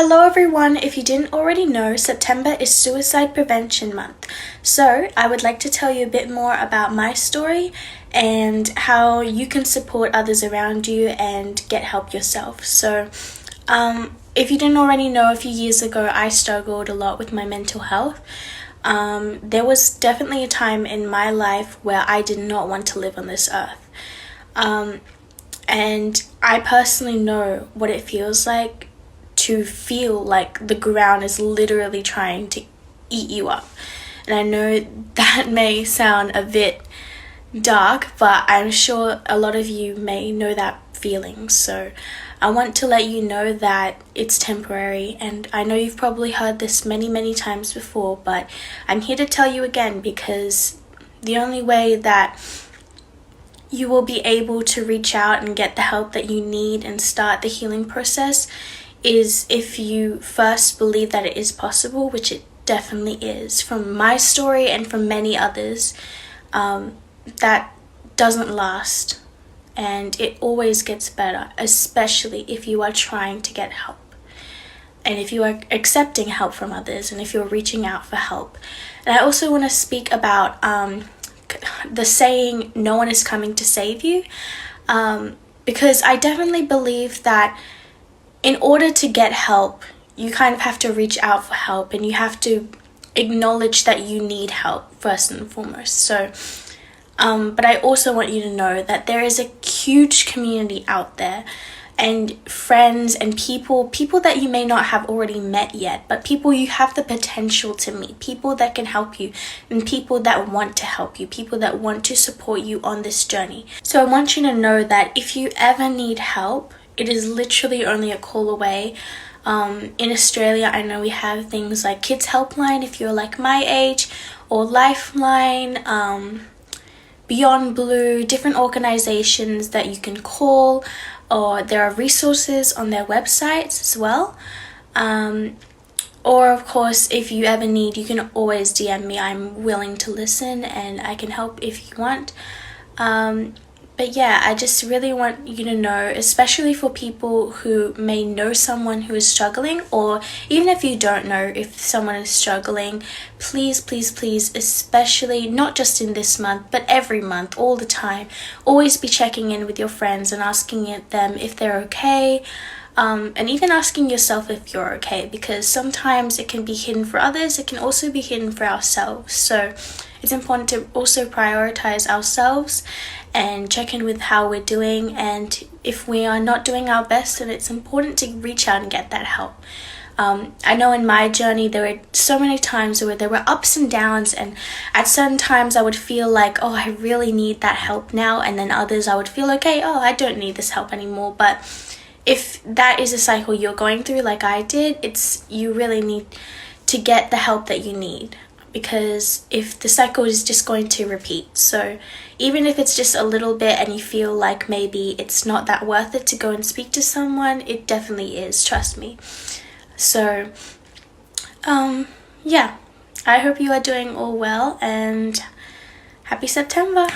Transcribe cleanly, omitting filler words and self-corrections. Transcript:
Hello everyone, if you didn't already know, September is Suicide Prevention Month. So I would like to tell you a bit more about my story and how you can support others around you and get help yourself. So if you didn't already know, a few years ago I struggled a lot with my mental health. There was definitely a time in my life where I did not want to live on this earth. And I personally know what it feels like to feel like the ground is literally trying to eat you up. And I know that may sound a bit dark, but I'm sure a lot of you may know that feeling. So I want to let you know that it's temporary, and I know you've probably heard this many times before, but I'm here to tell you again, because the only way that you will be able to reach out and get the help that you need and start the healing process is if you first believe that it is possible, which it definitely is. From my story and from many others, that doesn't last, and it always gets better, especially if you are trying to get help and if you are accepting help from others and if you're reaching out for help. And I also want to speak about the saying, no one is coming to save you, because I definitely believe that in order to get help, you kind of have to reach out for help, and you have to acknowledge that you need help first and foremost. So but I also want you to know that there is a huge community out there, and friends and people that you may not have already met yet, but people you have the potential to meet, people that can help you, and people that want to help you, people that want to support you on this journey. So I want you to know that if you ever need help, it is literally only a call away. In Australia, I know we have things like Kids Helpline if you're like my age, or Lifeline, Beyond Blue, different organizations that you can call, or there are resources on their websites as well. Or of course, if you ever need, you can always DM me. I'm willing to listen and I can help if you want. But yeah, I just really want you to know, especially for people who may know someone who is struggling, or even if you don't know if someone is struggling, please, especially not just in this month, but every month, all the time, always be checking in with your friends and asking them if they're okay. And even asking yourself if you're okay, because sometimes it can be hidden for others, it can also be hidden for ourselves. So it's important to also prioritize ourselves and check in with how we're doing, and if we are not doing our best, then it's important to reach out and get that help. I know in my journey there were so many times where there were ups and downs, and at certain times I would feel like, oh, I really need that help now, and then others I would feel okay, oh, I don't need this help anymore. But if that is a cycle you're going through like I did, you really need to get the help that you need, because if the cycle is just going to repeat. So even if it's just a little bit and you feel like maybe it's not that worth it to go and speak to someone, it definitely is, trust me. So yeah, I hope you are doing all well, and happy September.